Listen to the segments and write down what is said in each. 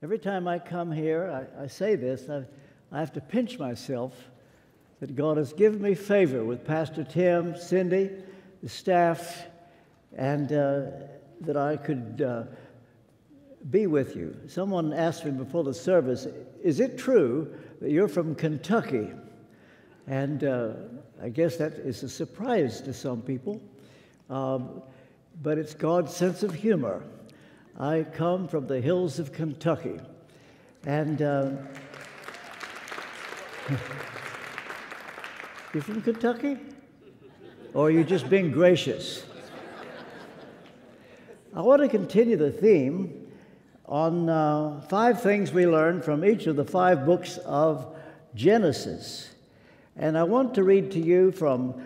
Every time I come here, I say this, I have to pinch myself that God has given me favor with Pastor Tim, Cindy, the staff, and that I could be with you. Someone asked me before the service, is it true that you're from Kentucky? And I guess that is a surprise to some people, but it's God's sense of humor. I come from the hills of Kentucky, and you're from Kentucky? Or are you just being gracious? I want to continue the theme on 5 things we learned from each of the 5 books of Genesis. And I want to read to you from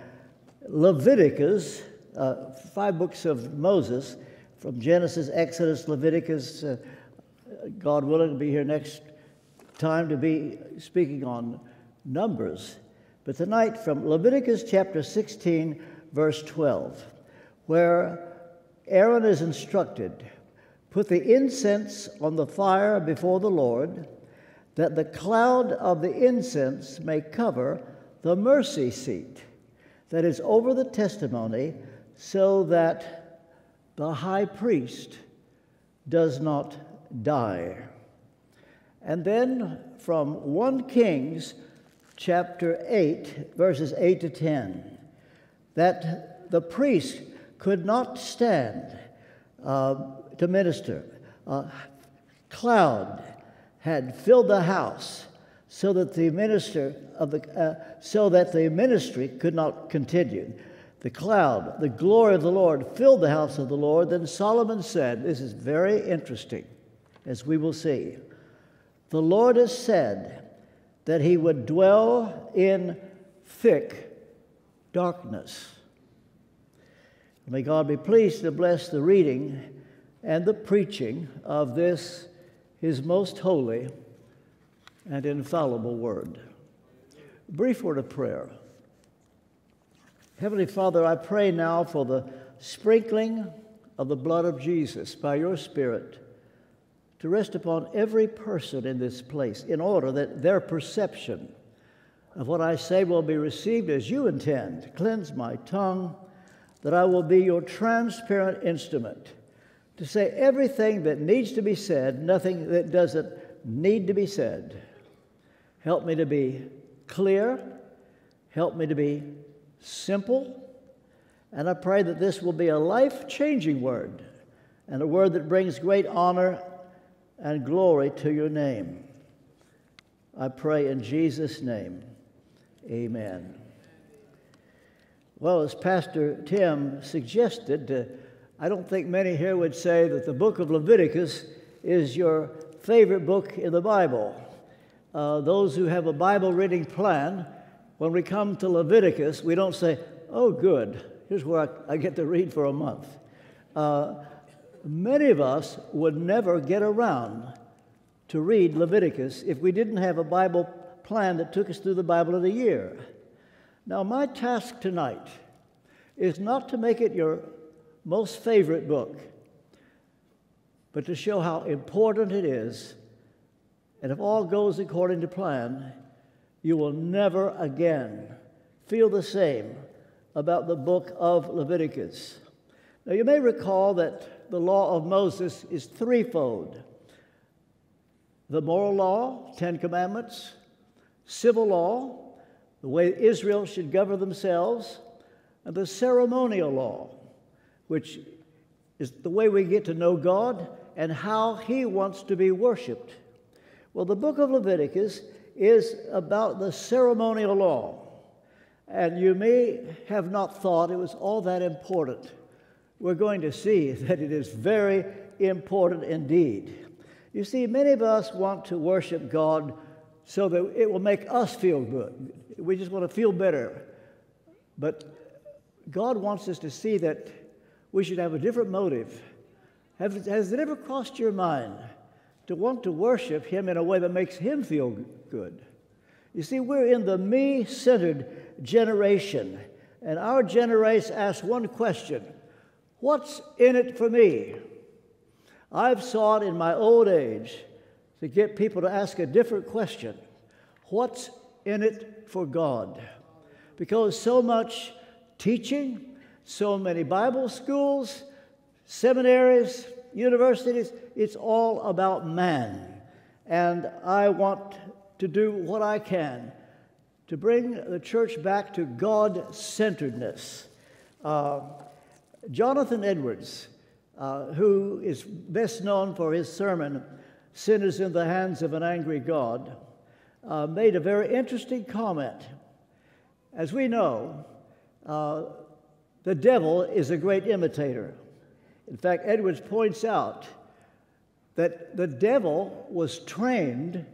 Leviticus, 5 books of Moses, from Genesis, Exodus, Leviticus. God willing, to be here next time to be speaking on Numbers. But tonight from Leviticus chapter 16, verse 12, where Aaron is instructed, put the incense on the fire before the Lord, that the cloud of the incense may cover the mercy seat that is over the testimony, so that the high priest does not die. And then from 1 Kings chapter 8, verses 8 to 10, that the priest could not stand to minister. A cloud had filled the house so that the ministry could not continue. The cloud, the glory of the Lord, filled the house of the Lord. Then Solomon said, this is very interesting, as we will see, the Lord has said that he would dwell in thick darkness. May God be pleased to bless the reading and the preaching of this, his most holy and infallible word. A brief word of prayer. Heavenly Father, I pray now for the sprinkling of the blood of Jesus by your Spirit to rest upon every person in this place, in order that their perception of what I say will be received as you intend. Cleanse my tongue, that I will be your transparent instrument to say everything that needs to be said, nothing that doesn't need to be said. Help me to be clear. Help me to be simple. And I pray that this will be a life-changing word, and a word that brings great honor and glory to your name. I pray in Jesus' name, amen. Well, as Pastor Tim suggested, I don't think many here would say that the book of Leviticus is your favorite book in the Bible. Those who have a Bible reading plan, when we come to Leviticus, we don't say, oh, good, here's where I get to read for a month. Many of us would never get around to read Leviticus if we didn't have a Bible plan that took us through the Bible in a year. Now, my task tonight is not to make it your most favorite book, but to show how important it is. And if all goes according to plan, you will never again feel the same about the book of Leviticus. Now, you may recall that the law of Moses is threefold: the moral law, 10 Commandments; civil law, the way Israel should govern themselves; and the ceremonial law, which is the way we get to know God and how He wants to be worshiped. Well, the book of Leviticus is about the ceremonial law, and you may have not thought it was all that important. We're going to see that it is very important indeed. You see, many of us want to worship God so that it will make us feel good. We just want to feel better. But God wants us to see that we should have a different motive. Has it ever crossed your mind to want to worship Him in a way that makes Him feel good? You see, we're in the me-centered generation, and our generation asks one question: what's in it for me? I've sought in my old age to get people to ask a different question. What's in it for God? Because so much teaching, so many Bible schools, seminaries, universities, it's all about man. And I want to do what I can to bring the church back to God-centeredness. Jonathan Edwards, who is best known for his sermon, Sin is in the Hands of an Angry God, made a very interesting comment. As we know, the devil is a great imitator. In fact, Edwards points out that the devil was trained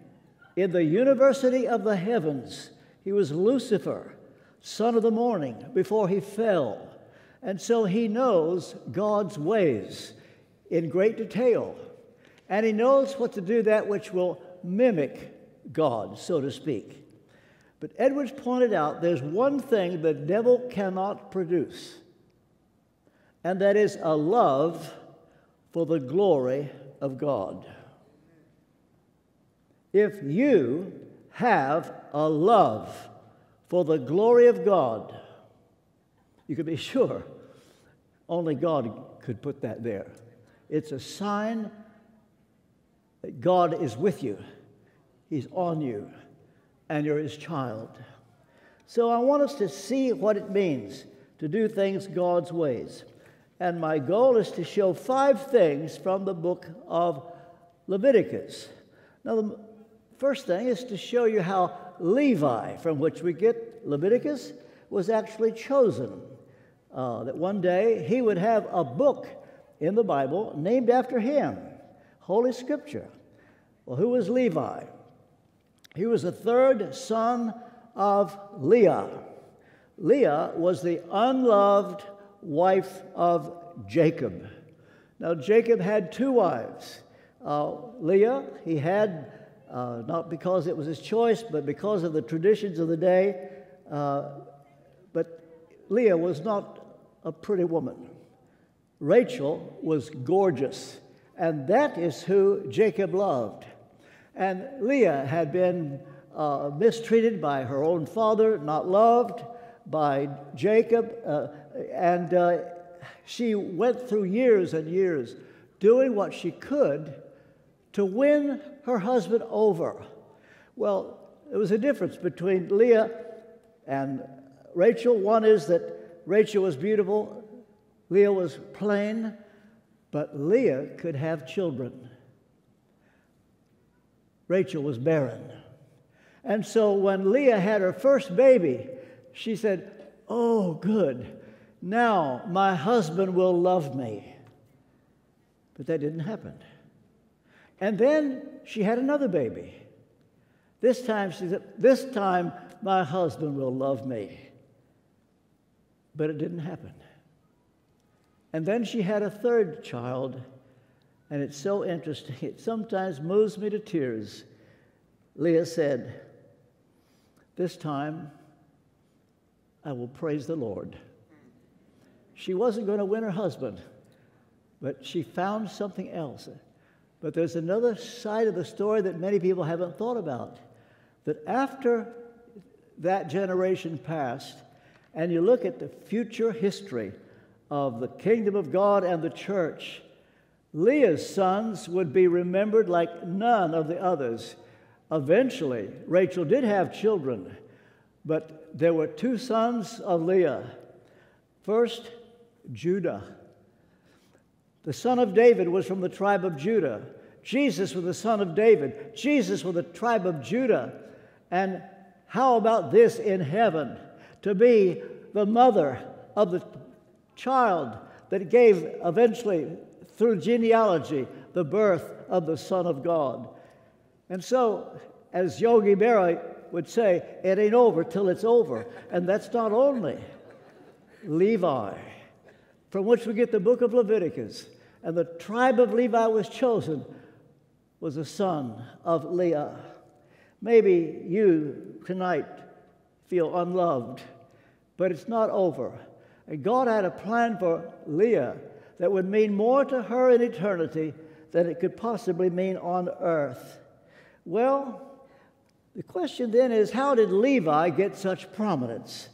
in the university of the heavens. He was Lucifer, son of the morning, before he fell. And so he knows God's ways in great detail. And he knows what to do that which will mimic God, so to speak. But Edwards pointed out there's one thing the devil cannot produce, and that is a love for the glory of God. If you have a love for the glory of God, you can be sure only God could put that there. It's a sign that God is with you. He's on you, and you're His child. So I want us to see what it means to do things God's ways. And my goal is to show 5 things from the book of Leviticus. Now, the first thing is to show you how Levi, from which we get Leviticus, was actually chosen. That one day he would have a book in the Bible named after him, Holy Scripture. Well, who was Levi? He was the 3rd son of Leah. Leah was the unloved wife of Jacob. Now, Jacob had 2 wives. Leah, he had, not because it was his choice, but because of the traditions of the day. But Leah was not a pretty woman. Rachel was gorgeous, and that is who Jacob loved. And Leah had been mistreated by her own father, not loved by Jacob, and she went through years and years doing what she could to win her husband over. Well, there was a difference between Leah and Rachel. One is that Rachel was beautiful, Leah was plain, but Leah could have children. Rachel was barren. And so when Leah had her first baby, she said, "Oh, good. Now my husband will love me." But that didn't happen. And then she had another baby. This time she said, "This time my husband will love me." But it didn't happen. And then she had a 3rd child, and it's so interesting. It sometimes moves me to tears. Leah said, "This time I will praise the Lord." She wasn't going to win her husband, but she found something else. But there's another side of the story that many people haven't thought about. That after that generation passed, and you look at the future history of the kingdom of God and the church, Leah's sons would be remembered like none of the others. Eventually, Rachel did have children, but there were 2 sons of Leah. First, Judah. The son of David was from the tribe of Judah. Jesus was the son of David. Jesus was the tribe of Judah. And how about this in heaven? To be the mother of the child that gave eventually, through genealogy, the birth of the Son of God. And so, as Yogi Berra would say, it ain't over till it's over. And that's not only Levi, from which we get the book of Leviticus. And the tribe of Levi was chosen, was a son of Leah. Maybe you tonight feel unloved, but it's not over. And God had a plan for Leah that would mean more to her in eternity than it could possibly mean on earth. Well, the question then is, how did Levi get such prominence?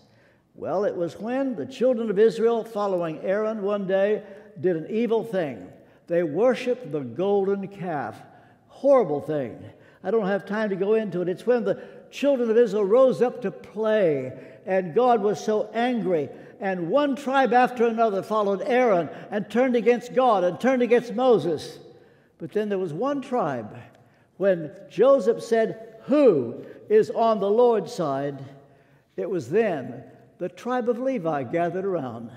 Well, it was when the children of Israel, following Aaron one day, did an evil thing. They worshiped the golden calf. Horrible thing. I don't have time to go into it. It's when the children of Israel rose up to play, and God was so angry, and one tribe after another followed Aaron and turned against God and turned against Moses. But then there was one tribe. When Joseph said, "Who is on the Lord's side?" it was then the tribe of Levi gathered around,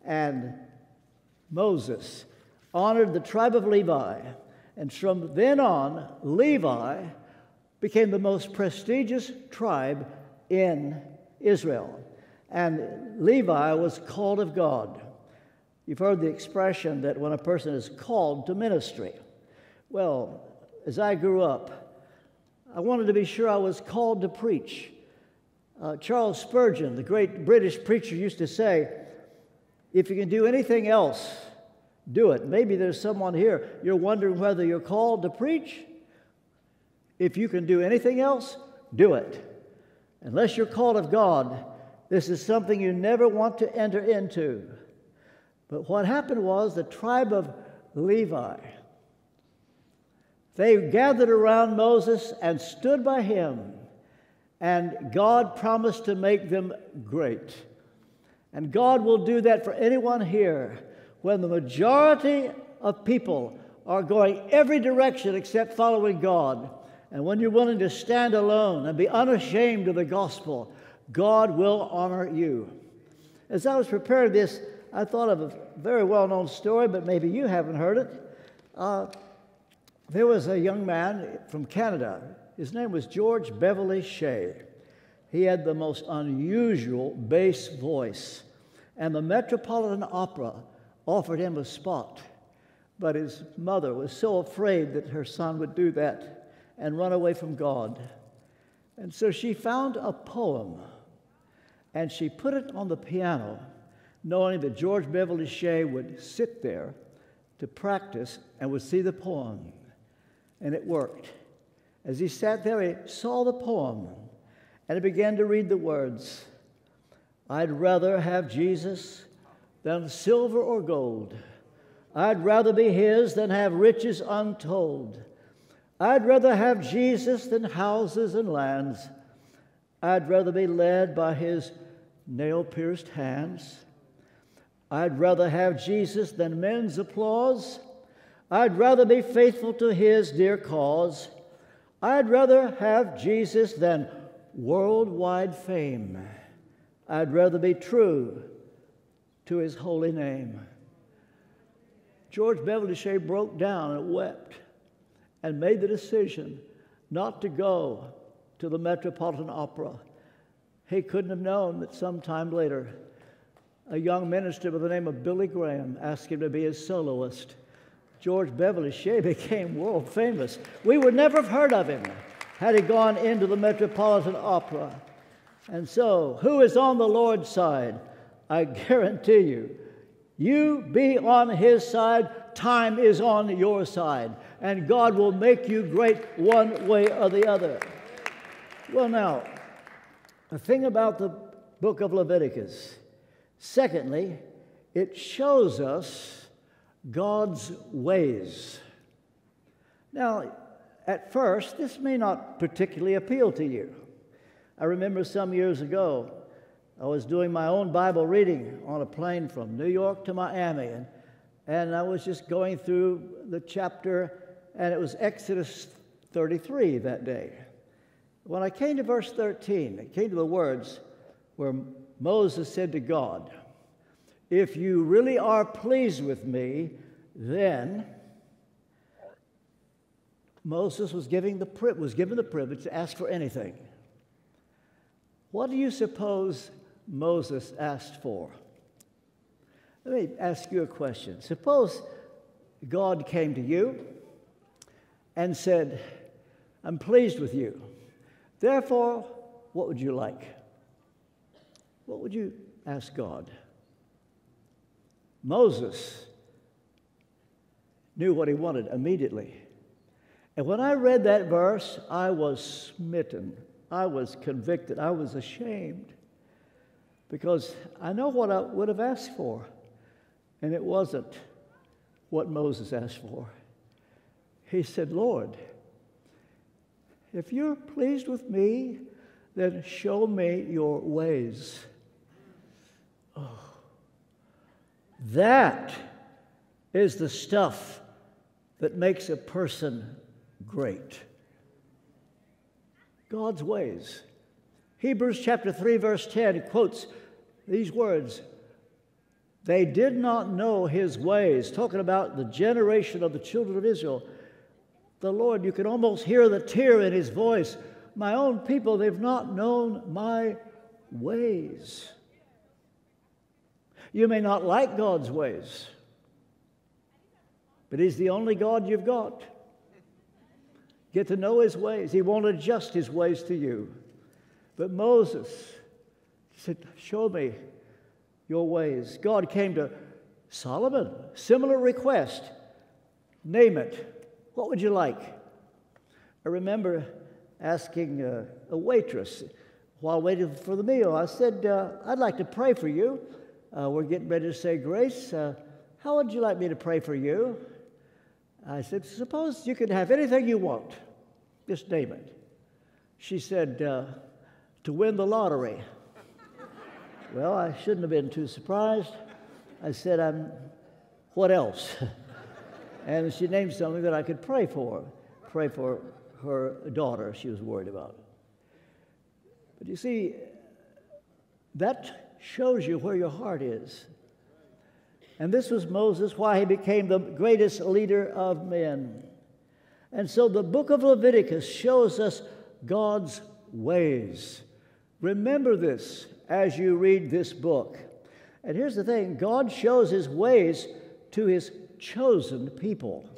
and Moses honored the tribe of Levi. And from then on, Levi became the most prestigious tribe in Israel. And Levi was called of God. You've heard the expression that when a person is called to ministry. Well, as I grew up, I wanted to be sure I was called to preach. Charles Spurgeon, the great British preacher, used to say, "If you can do anything else, do it." Maybe there's someone here, you're wondering whether you're called to preach. If you can do anything else, do it. Unless you're called of God, this is something you never want to enter into. But what happened was the tribe of Levi, they gathered around Moses and stood by him, and God promised to make them great. And God will do that for anyone here. When the majority of people are going every direction except following God, and when you're willing to stand alone and be unashamed of the gospel, God will honor you. As I was preparing this, I thought of a very well-known story, but maybe you haven't heard it. There was a young man from Canada. His name was George Beverly Shea. He had the most unusual bass voice, and the Metropolitan Opera offered him a spot. But his mother was so afraid that her son would do that and run away from God. And so she found a poem, and she put it on the piano, knowing that George Beverly Shea would sit there to practice and would see the poem. And it worked. As he sat there, he saw the poem, and he began to read the words. "I'd rather have Jesus than silver or gold. I'd rather be his than have riches untold. I'd rather have Jesus than houses and lands. I'd rather be led by his nail-pierced hands. I'd rather have Jesus than men's applause. I'd rather be faithful to his dear cause. I'd rather have Jesus than worldwide fame. I'd rather be true to his holy name." George Beverly Shea broke down and wept and made the decision not to go to the Metropolitan Opera. He couldn't have known that sometime later, a young minister by the name of Billy Graham asked him to be his soloist. George Beverly Shea became world famous. We would never have heard of him had he gone into the Metropolitan Opera. And so, who is on the Lord's side? I guarantee you, you be on his side, time is on your side, and God will make you great one way or the other. Well, now, the thing about the book of Leviticus, secondly, it shows us God's ways. Now, at first, this may not particularly appeal to you. I remember some years ago, I was doing my own Bible reading on a plane from New York to Miami, and I was just going through the chapter, and it was Exodus 33 that day. When I came to verse 13, it came to the words where Moses said to God, "If you really are pleased with me, then..." Moses was given the privilege to ask for anything. What do you suppose Moses asked for? Let me ask you a question. Suppose God came to you and said, "I'm pleased with you. Therefore, what would you like?" What would you ask God? Moses knew what he wanted immediately. And when I read that verse, I was smitten. I was convicted. I was ashamed. Because I know what I would have asked for. And it wasn't what Moses asked for. He said, Lord, if you're pleased with me, then show me your ways. Oh, that is the stuff that makes a person great. God's ways. Hebrews chapter 3, verse 10 quotes these words. They did not know his ways. Talking about the generation of the children of Israel. The Lord, you can almost hear the tear in his voice. My own people, they've not known my ways. You may not like God's ways, but he's the only God you've got. Get to know his ways. He won't adjust his ways to you. But Moses said, show me your ways. God came to Solomon, similar request. Name it. What would you like? I remember asking a waitress while waiting for the meal. I said, I'd like to pray for you. We're getting ready to say grace. How would you like me to pray for you? I said, suppose you could have anything you want. Just name it. She said, to win the lottery. Well, I shouldn't have been too surprised. I said, what else? And she named something that I could pray for her daughter she was worried about. But you see, that shows you where your heart is. And this was Moses, why he became the greatest leader of men. And so the book of Leviticus shows us God's ways. Remember this as you read this book. And here's the thing, God shows his ways to his chosen people.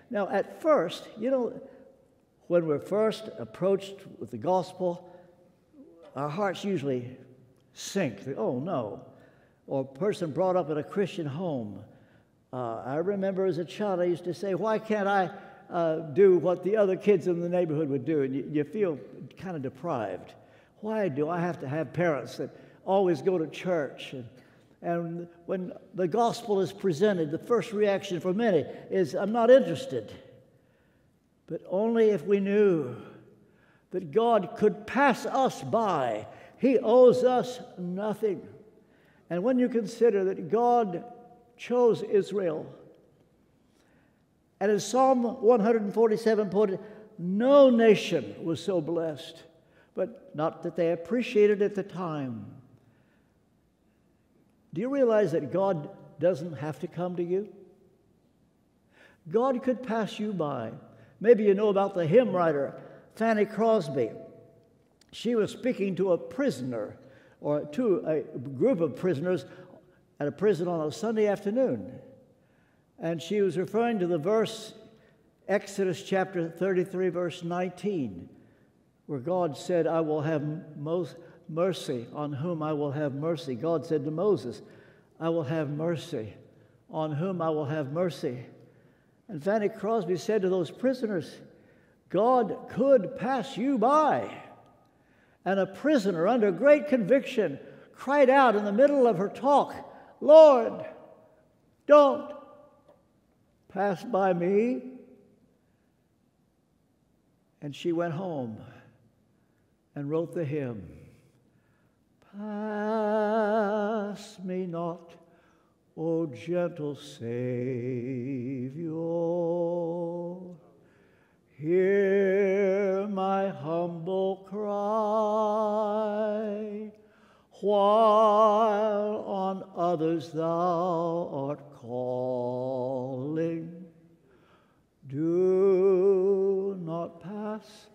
Now, at first, when we're first approached with the gospel, our hearts usually sink. Oh, no. Or a person brought up in a Christian home. I remember as a child, I used to say, why can't I do what the other kids in the neighborhood would do? And you feel kind of deprived. Why do I have to have parents that always go to church? And when the gospel is presented, the first reaction for many is, I'm not interested. But only if we knew that God could pass us by. He owes us nothing. And when you consider that God chose Israel, and as Psalm 147 put it, no nation was so blessed, but not that they appreciated it at the time. Do you realize that God doesn't have to come to you? God could pass you by. Maybe you know about the hymn writer, Fanny Crosby. She was speaking to a prisoner, or to a group of prisoners at a prison on a Sunday afternoon. And she was referring to the verse, Exodus chapter 33, verse 19, where God said, I will have mercy on whom I will have mercy. God said to Moses, I will have mercy on whom I will have mercy. And Fanny Crosby said to those prisoners, God could pass you by. And a prisoner under great conviction cried out in the middle of her talk, Lord, don't pass by me. And she went home and wrote the hymn, Pass me not, O gentle Savior. Hear my humble cry, while on others thou art calling. Do not pass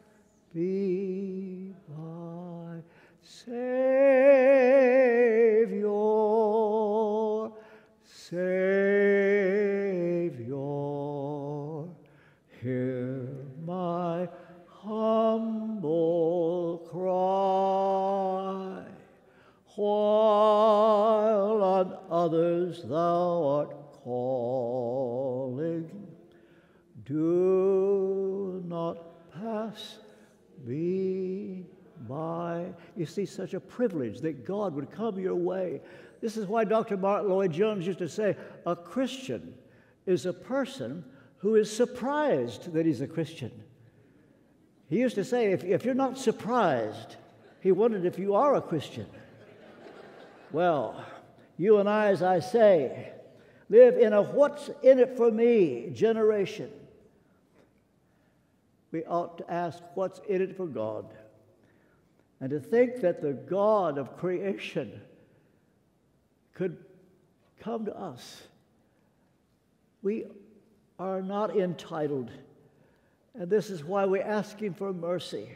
me by, Savior, Savior, hear my humble cry, while on others thou art calling. Do pass me by. You see, such a privilege that God would come your way. This is why Dr. Martin Lloyd-Jones used to say, a Christian is a person who is surprised that he's a Christian. He used to say, if you're not surprised, he wondered if you are a Christian. Well, you and I, as I say, live in a what's in it for me generation. We ought to ask what's in it for God. And to think that the God of creation could come to us. We are not entitled. And this is why we ask Him for mercy.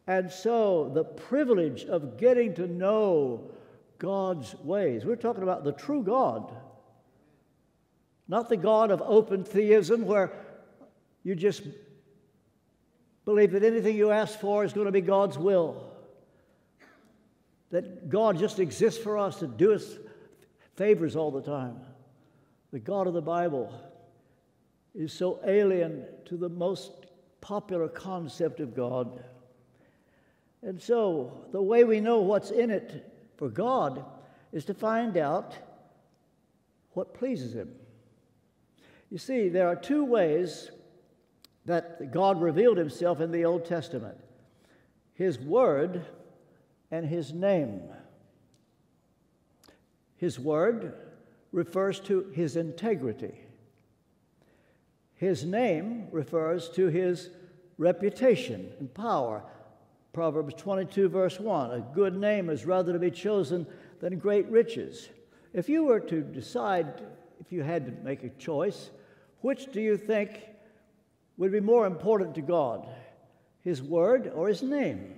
And so the privilege of getting to know God's ways. We're talking about the true God. Not the God of open theism where you just believe that anything you ask for is going to be God's will. That God just exists for us to do us favors all the time. The God of the Bible is so alien to the most popular concept of God. And so the way we know what's in it for God is to find out what pleases Him. You see, there are two ways that God revealed Himself in the Old Testament: His Word and His name. His Word refers to His integrity. His name refers to His reputation and power. Proverbs 22, verse 1, a good name is rather to be chosen than great riches. If you were to decide, if you had to make a choice, which do you think would be more important to God, His Word or His name?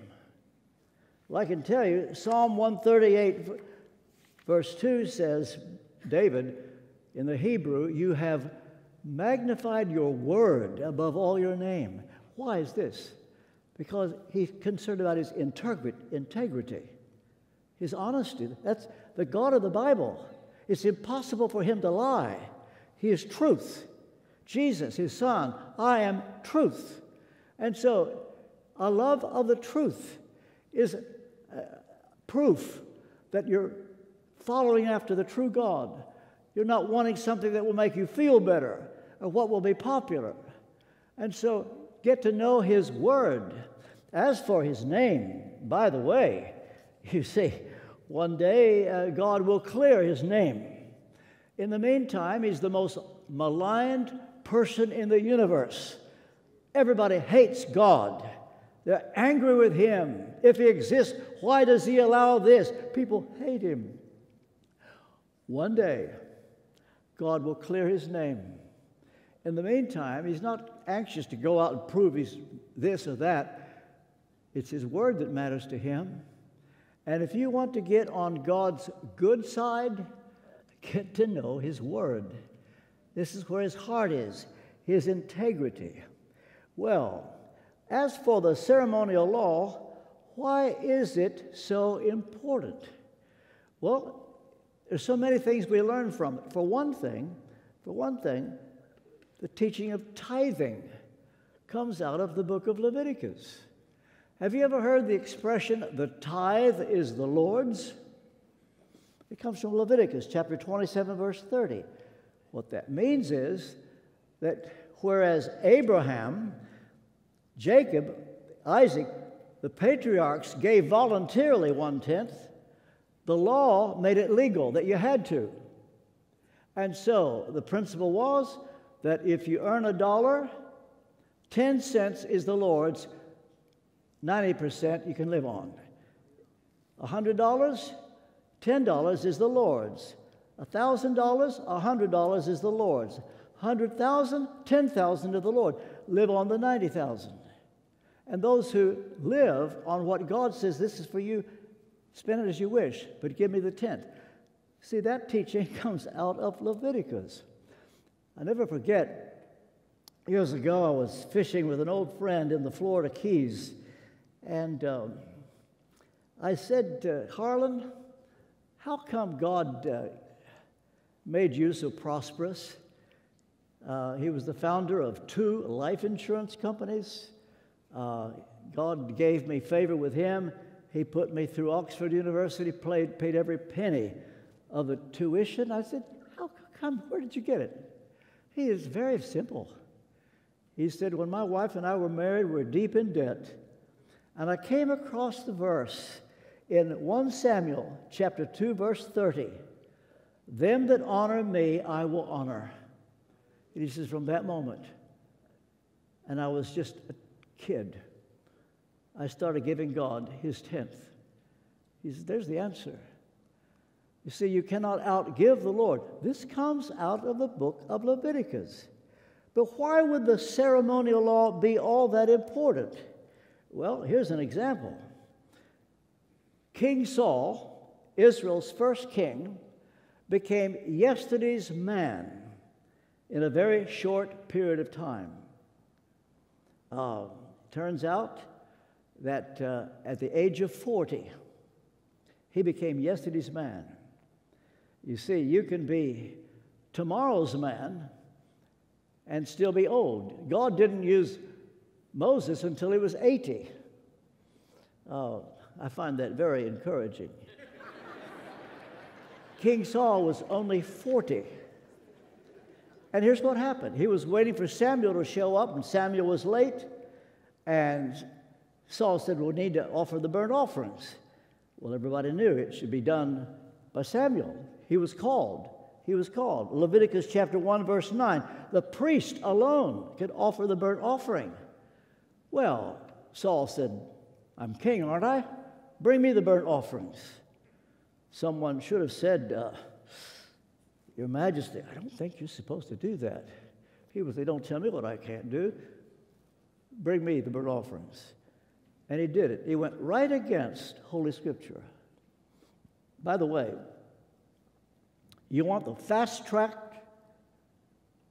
Well, I can tell you, Psalm 138, verse 2 says, David, in the Hebrew, you have magnified your Word above all your name. Why is this? Because he's concerned about his integrity, his honesty. That's the God of the Bible. It's impossible for Him to lie. He is truth. Jesus, His Son, I am truth. And so a love of the truth is proof that you're following after the true God. You're not wanting something that will make you feel better or what will be popular. And so get to know His Word. As for His name, by the way, you see, one day God will clear His name. In the meantime, He's the most maligned person in the universe. Everybody hates God. They're angry with Him. If He exists, why does He allow this? People hate Him. One day, God will clear His name. In the meantime, He's not anxious to go out and prove He's this or that. It's His Word that matters to Him. And if you want to get on God's good side, get to know His Word. This is where His heart is, His integrity. Well, as for the ceremonial law, why is it so important? Well, there's so many things we learn from it. For one thing, the teaching of tithing comes out of the book of Leviticus. Have you ever heard the expression, the tithe is the Lord's? It comes from Leviticus chapter 27, verse 30. What that means is that whereas Abraham, Jacob, Isaac, the patriarchs gave voluntarily 1/10, the law made it legal that you had to. And so the principle was that if you earn $1, 10 cents is the Lord's, 90% you can live on. $100, $10 is the Lord's. $1,000, $100 is the Lord's. 100,000, 10,000 of the Lord. Live on the 90,000. And those who live on what God says, this is for you, spend it as you wish, but give me the 10th. See, that teaching comes out of Leviticus. I never forget, years ago I was fishing with an old friend in the Florida Keys, and I said, Harlan, how come God made you so prosperous? He was the founder of 2 life insurance companies, God gave me favor with him. He put me through Oxford University, paid every penny of the tuition. I said, how come? Where did you get it? He is very simple. He said, when my wife and I were married, we were deep in debt. And I came across the verse in 1 Samuel chapter 2, verse 30. Them that honor me, I will honor. And he says, from that moment, and I was just a kid, I started giving God his 10th. He says, there's the answer. You see, you cannot outgive the Lord. This comes out of the book of Leviticus. But why would the ceremonial law be all that important? Well, here's an example. King Saul, Israel's first king, became yesterday's man in a very short period of time. Turns out that at the age of 40, he became yesterday's man. You see, you can be tomorrow's man and still be old. God didn't use Moses until he was 80. I find that very encouraging. King Saul was only 40. And here's what happened. He was waiting for Samuel to show up, and Samuel was late. And Saul said, we need to offer the burnt offerings. Well, everybody knew it should be done by Samuel. He was called. He was called. Leviticus chapter 1, verse 9. The priest alone could offer the burnt offering. Well, Saul said, I'm king, aren't I? Bring me the burnt offerings. Someone should have said, Your Majesty, I don't think you're supposed to do that. He was, they don't tell me what I can't do. Bring me the burnt offerings. And he did it. He went right against Holy Scripture. By the way, you want the fast track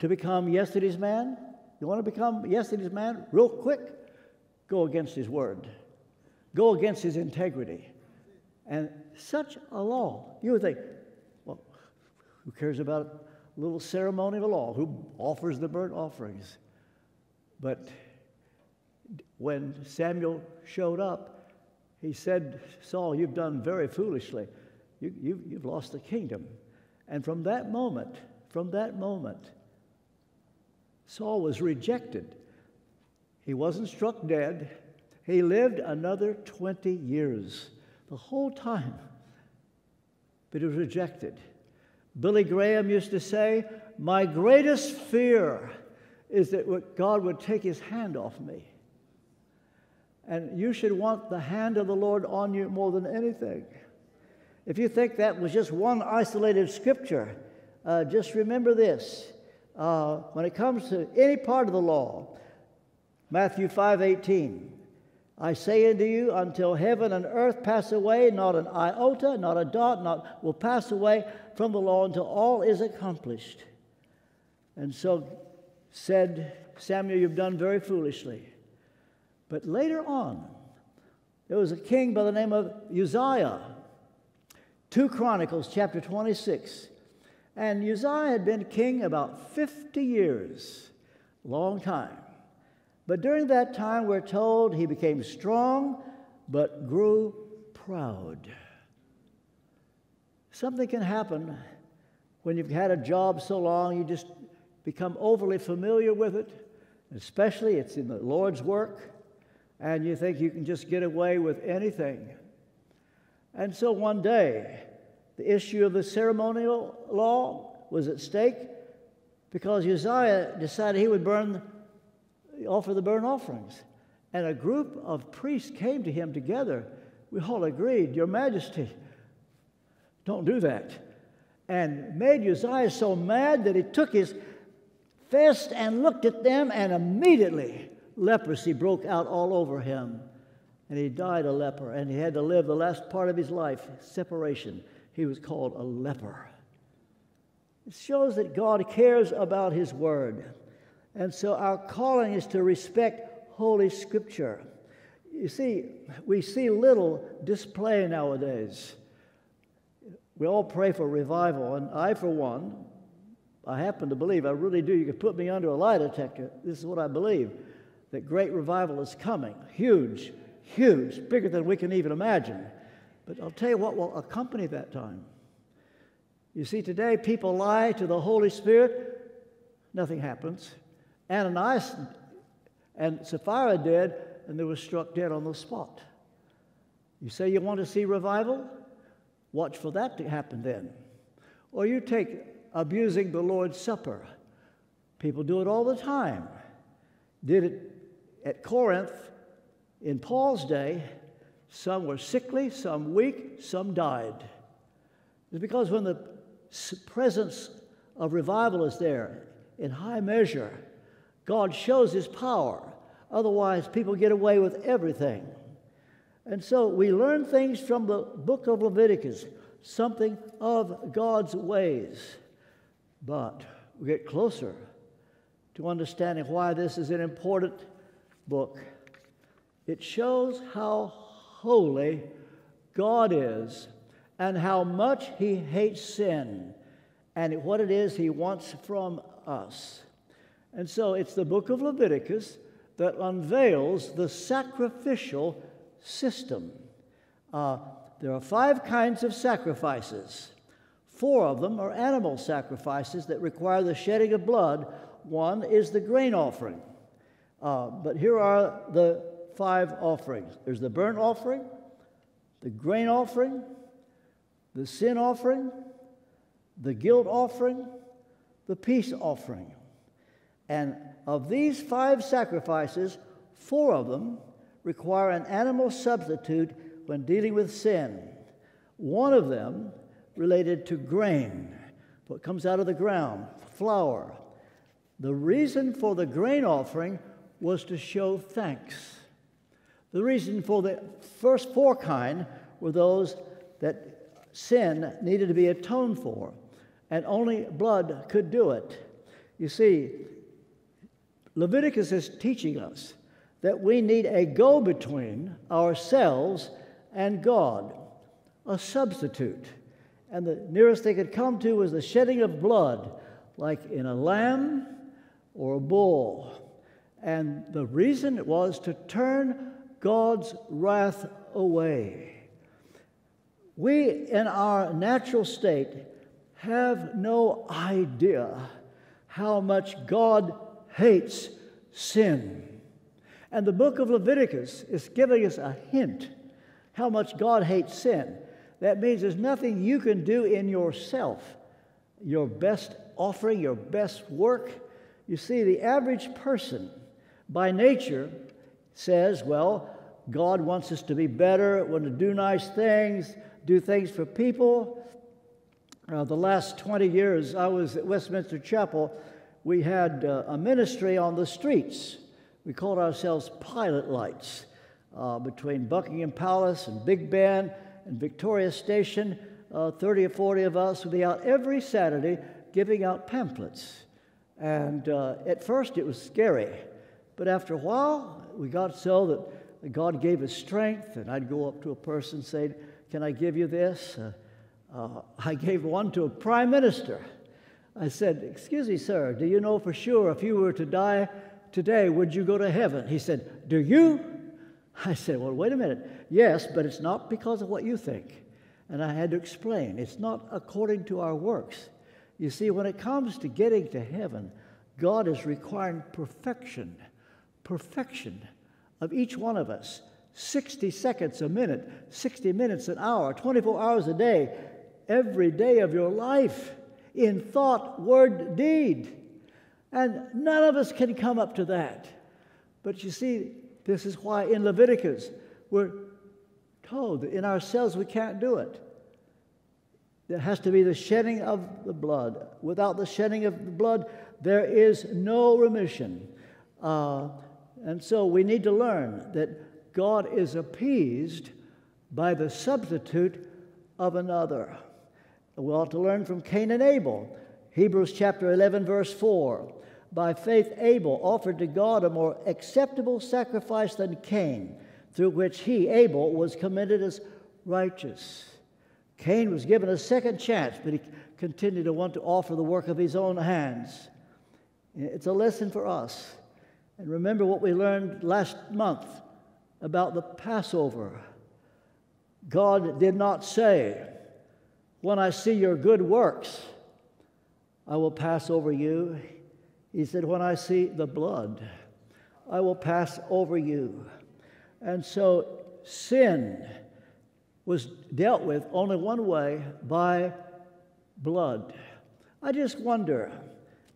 to become yesterday's man? You want to become yesterday's man real quick? Go against his word. Go against his integrity. And such a law, you would think, well, who cares about a little ceremonial law? Who offers the burnt offerings? But when Samuel showed up, he said, Saul, you've done very foolishly. You've lost the kingdom. And from that moment, Saul was rejected. He wasn't struck dead. He lived another 20 years, the whole time. But he was rejected. Billy Graham used to say, my greatest fear is that God would take his hand off me. And you should want the hand of the Lord on you more than anything. If you think that was just one isolated scripture, just remember this. When it comes to any part of the law, Matthew 5:18, I say unto you, until heaven and earth pass away, not an iota, not a dot, will pass away from the law until all is accomplished. And so said Samuel, you've done very foolishly. But later on, there was a king by the name of Uzziah. 2 Chronicles chapter 26. And Uzziah had been king about 50 years, long time. But during that time, we're told he became strong, but grew proud. Something can happen when you've had a job so long, you just become overly familiar with it, especially it's in the Lord's work, and you think you can just get away with anything. And so one day, the issue of the ceremonial law was at stake because Uzziah decided he would offer the burnt offerings. And a group of priests came to him together. We all agreed, Your Majesty, don't do that. And made Uzziah so mad that he took his fist and looked at them, and immediately leprosy broke out all over him. And he died a leper, and he had to live the last part of his life, separation. He was called a leper. It shows that God cares about his word. And so our calling is to respect Holy Scripture. You see, we see little display nowadays. We all pray for revival, and I, for one, I happen to believe, I really do, you could put me under a lie detector. This is what I believe, that great revival is coming. Huge, huge, bigger than we can even imagine. But I'll tell you what will accompany that time. You see, today people lie to the Holy Spirit, nothing happens. Ananias and Sapphira did, and they were struck dead on the spot. You say you want to see revival? Watch for that to happen then. Or you take abusing the Lord's Supper. People do it all the time. Did it at Corinth in Paul's day. Some were sickly, some weak, some died. It's because when the presence of revival is there in high measure, God shows His power. Otherwise, people get away with everything. And so we learn things from the book of Leviticus, something of God's ways. But we get closer to understanding why this is an important book. It shows how holy God is and how much He hates sin and what it is He wants from us. And so it's the book of Leviticus that unveils the sacrificial system. There are 5 kinds of sacrifices. 4 of them are animal sacrifices that require the shedding of blood. One is the grain offering. But here are the 5 offerings. There's the burnt offering, the grain offering, the sin offering, the guilt offering, the peace offering. And of these 5 sacrifices, 4 of them require an animal substitute when dealing with sin. One of them related to grain, what comes out of the ground, flour. The reason for the grain offering was to show thanks. The reason for the first 4 kind were those that sin needed to be atoned for, and only blood could do it. You see, Leviticus is teaching us that we need a go-between ourselves and God, a substitute. And the nearest they could come to was the shedding of blood, like in a lamb or a bull. And the reason it was to turn God's wrath away. We, in our natural state, have no idea how much God hates sin. And the book of Leviticus is giving us a hint how much God hates sin. That means there's nothing you can do in yourself, your best offering, your best work. You see, the average person by nature says, well, God wants us to be better, want to do nice things, do things for people. The last 20 years, I was at Westminster Chapel. We had a ministry on the streets. We called ourselves Pilot Lights. Between Buckingham Palace and Big Ben and Victoria Station, 30 or 40 of us would be out every Saturday giving out pamphlets. And at first it was scary, but after a while we got so that God gave us strength, and I'd go up to a person and say, can I give you this? I gave one to a prime minister. I said, excuse me, sir, do you know for sure if you were to die today, would you go to heaven? He said, do you? I said, well, wait a minute. Yes, but it's not because of what you think. And I had to explain, it's not according to our works. You see, when it comes to getting to heaven, God is requiring perfection of each one of us. 60 seconds a minute, 60 minutes an hour, 24 hours a day, every day of your life, in thought, word, deed. And none of us can come up to that. But you see, this is why in Leviticus we're told that in ourselves we can't do it. There has to be the shedding of the blood. Without the shedding of the blood, there is no remission. And so we need to learn that God is appeased by the substitute of another. We ought to learn from Cain and Abel. Hebrews chapter 11, verse 4. By faith Abel offered to God a more acceptable sacrifice than Cain, through which he, Abel, was commended as righteous. Cain was given a second chance, but he continued to want to offer the work of his own hands. It's a lesson for us. And remember what we learned last month about the Passover. God did not say, when I see your good works, I will pass over you. He said, when I see the blood, I will pass over you. And so sin was dealt with only one way, by blood. I just wonder,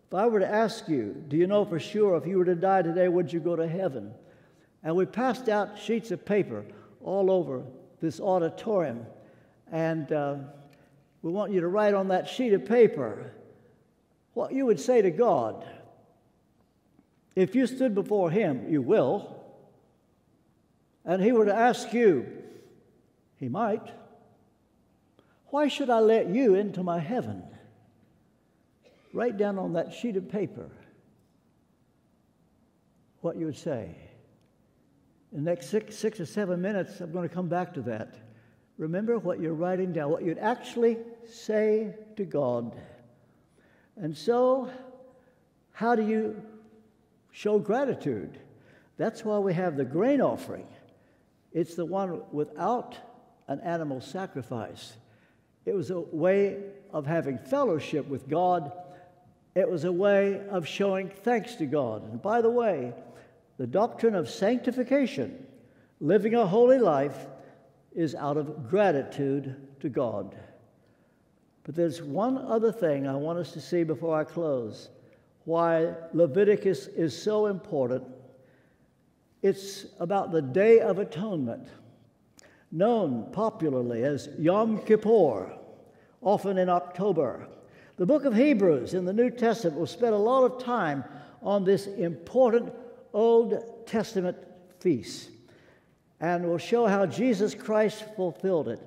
if I were to ask you, do you know for sure if you were to die today, would you go to heaven? And we passed out sheets of paper all over this auditorium, and we want you to write on that sheet of paper what you would say to God. If you stood before Him, you will, and He were to ask you, He might, why should I let you into my heaven? Write down on that sheet of paper what you would say. In the next 6 or 7 minutes, I'm going to come back to that. Remember what you're writing down, what you'd actually say to God. And so, how do you show gratitude? That's why we have the grain offering. It's the one without an animal sacrifice. It was a way of having fellowship with God. It was a way of showing thanks to God. And by the way, the doctrine of sanctification, living a holy life, is out of gratitude to God. But there's one other thing I want us to see before I close, why Leviticus is so important. It's about the Day of Atonement, known popularly as Yom Kippur, often in October. The book of Hebrews in the New Testament will spend a lot of time on this important Old Testament feast, and will show how Jesus Christ fulfilled it.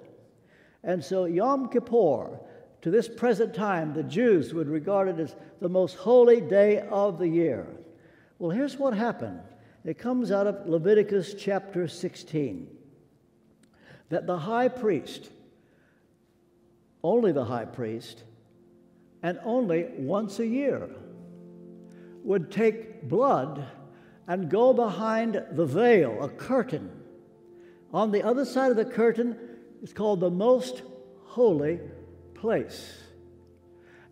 And so Yom Kippur, to this present time, the Jews would regard it as the most holy day of the year. Well, here's what happened. It comes out of Leviticus chapter 16, that the high priest, only the high priest, and only once a year, would take blood and go behind the veil, a curtain. On the other side of the curtain is called the most holy place.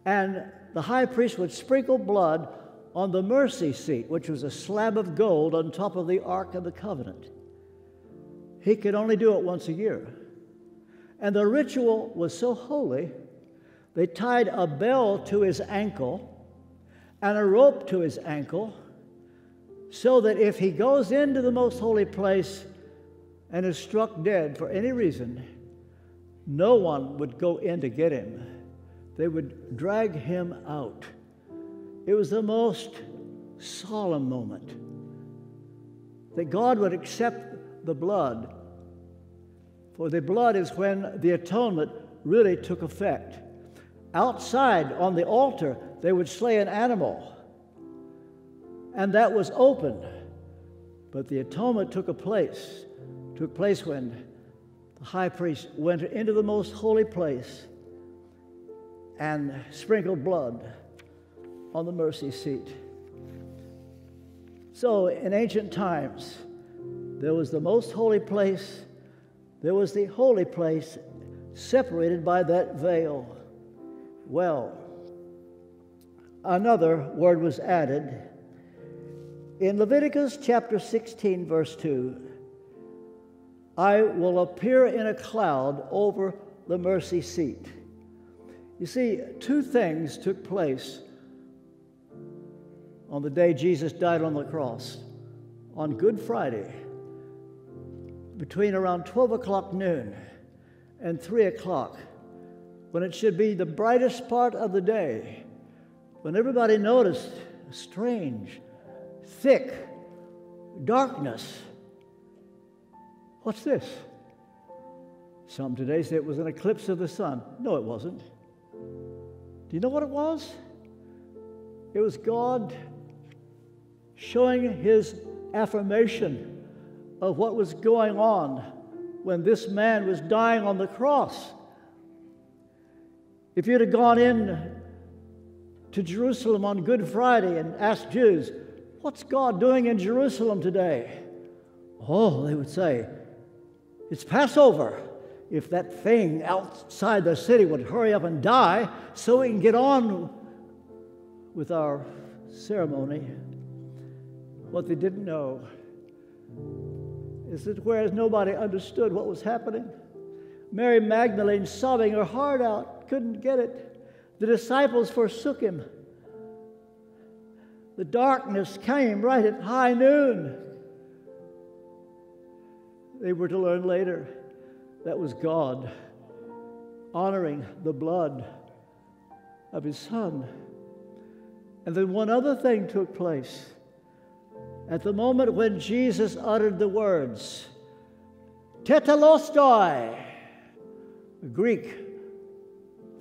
And the high priest would sprinkle blood on the mercy seat, which was a slab of gold on top of the Ark of the Covenant. He could only do it once a year. And the ritual was so holy, they tied a bell to his ankle and a rope to his ankle, so that if he goes into the most holy place and is struck dead for any reason, no one would go in to get him. They would drag him out. It was the most solemn moment that God would accept the blood, for the blood is when the atonement really took effect. Outside on the altar, they would slay an animal, and that was open. But the atonement took place when the high priest went into the most holy place and sprinkled blood on the mercy seat. So in ancient times, there was the most holy place, there was the holy place separated by that veil. Well, another word was added. In Leviticus chapter 16, verse 2, I will appear in a cloud over the mercy seat. You see, two things took place on the day Jesus died on the cross. On Good Friday, between around 12 o'clock noon and 3 o'clock, when it should be the brightest part of the day, when everybody noticed a strange, thick darkness. What's this? Some today say it was an eclipse of the sun. No, it wasn't. Do you know what it was? It was God showing His affirmation of what was going on when this man was dying on the cross. If you'd have gone in to Jerusalem on Good Friday and asked Jews, What's God doing in Jerusalem today? Oh, they would say, it's Passover. If that thing outside the city would hurry up and die so we can get on with our ceremony. What they didn't know is that whereas nobody understood what was happening, Mary Magdalene, sobbing her heart out, couldn't get it. The disciples forsook him. The darkness came right at high noon. They were to learn later that was God honoring the blood of His Son. And then one other thing took place. At the moment when Jesus uttered the words, tetelestai, Greek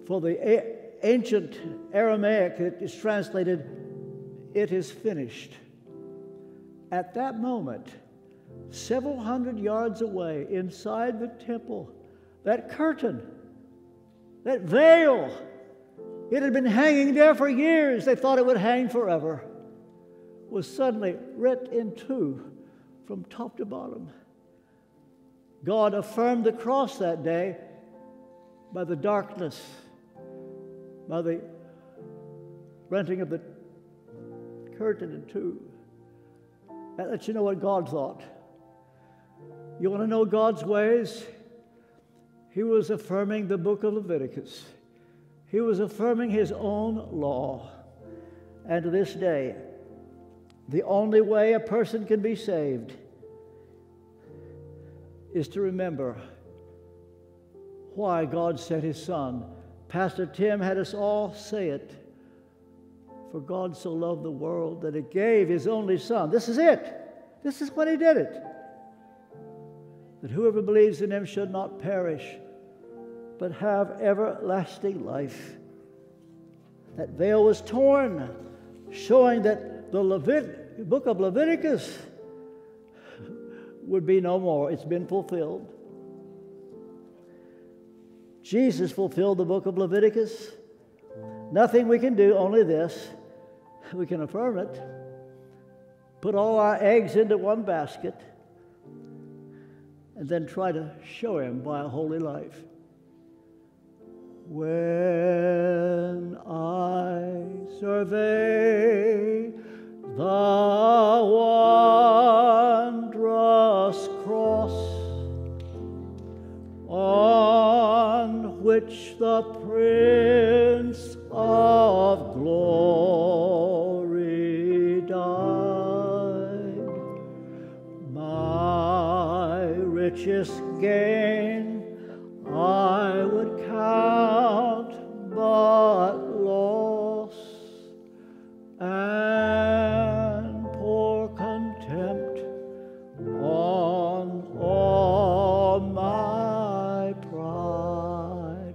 for the ancient Aramaic, it is translated, it is finished. At that moment, several hundred yards away, inside the temple, that curtain, that veil, it had been hanging there for years. They thought it would hang forever. Was suddenly rent in two from top to bottom. God affirmed the cross that day by the darkness, by the renting of the curtain in two. That lets you know what God thought. You want to know God's ways? He was affirming the Book of Leviticus. He was affirming His own law. And to this day, the only way a person can be saved is to remember why God sent His Son. Pastor Tim had us all say it. For God so loved the world that He gave His only Son. This is it. This is when He did it. That whoever believes in Him should not perish, but have everlasting life. That veil was torn, showing that the Book of Leviticus would be no more. It's been fulfilled. Jesus fulfilled the Book of Leviticus. Nothing we can do, only this. We can affirm it. Put all our eggs into one basket and then try to show Him by a holy life. When I survey the wondrous cross on which the Prince of Glory died, my richest gain I would count but loss, and pour contempt on all my pride,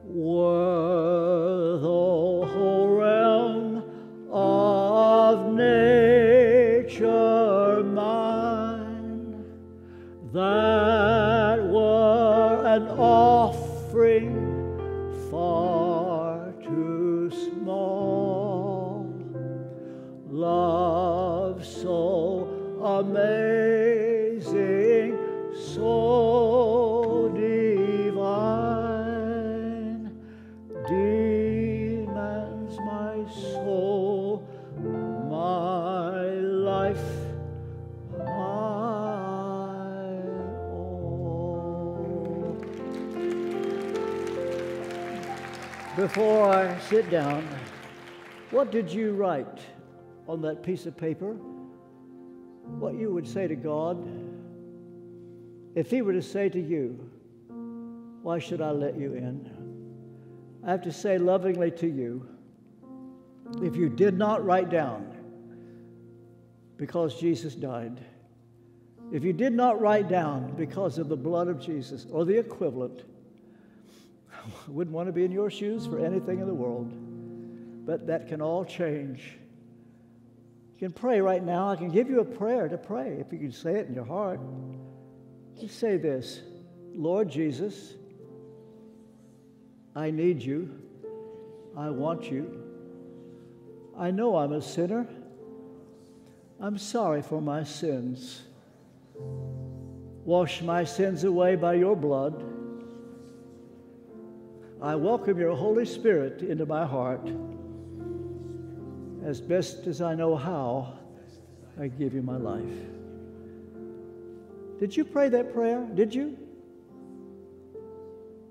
were the whole realm of nature mine, that were an offering far too small. Love so amazing, so divine, demands my soul, my life, my all. Before I sit down, what did you write on that piece of paper? What you would say to God if He were to say to you, why should I let you in? I have to say lovingly to you, if you did not write down because Jesus died, if you did not write down because of the blood of Jesus or the equivalent, I wouldn't want to be in your shoes for anything in the world. But that can all change. You can pray right now. I can give you a prayer to pray if you can say it in your heart. Just say this: Lord Jesus, I need you. I want you. I know I'm a sinner. I'm sorry for my sins. Wash my sins away by your blood. I welcome your Holy Spirit into my heart. As best as I know how, I give you my life. Did you pray that prayer? Did you?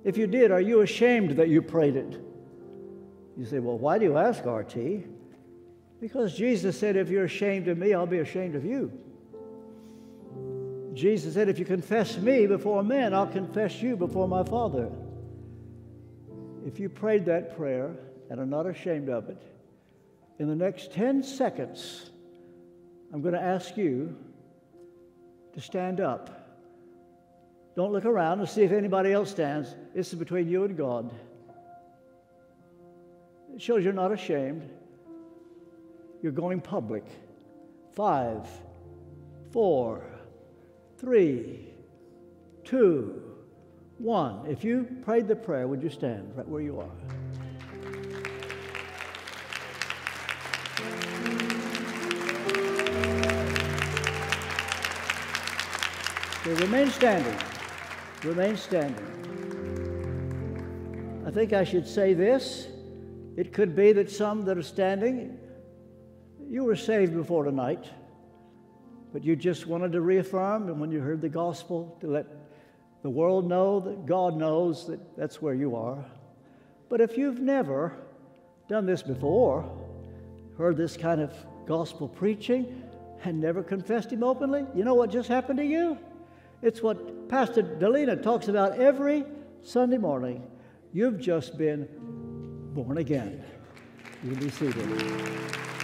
If you did, are you ashamed that you prayed it? You say, well, why do you ask, RT? Because Jesus said, if you're ashamed of me, I'll be ashamed of you. Jesus said, if you confess me before men, I'll confess you before my Father. If you prayed that prayer and are not ashamed of it, in the next 10 seconds, I'm going to ask you to stand up. Don't look around and see if anybody else stands. This is between you and God. It shows you're not ashamed. You're going public. 5, 4, 3, 2, 1. If you prayed the prayer, would you stand right where you are? Okay, remain standing. Remain standing. I think I should say this. It could be that some that are standing, you were saved before tonight, but you just wanted to reaffirm, and when you heard the gospel, to let the world know that God knows that that's where you are. But if you've never done this before, heard this kind of gospel preaching, and never confessed Him openly, you know what just happened to you? It's what Pastor Delina talks about every Sunday morning. You've just been born again. You can be seated.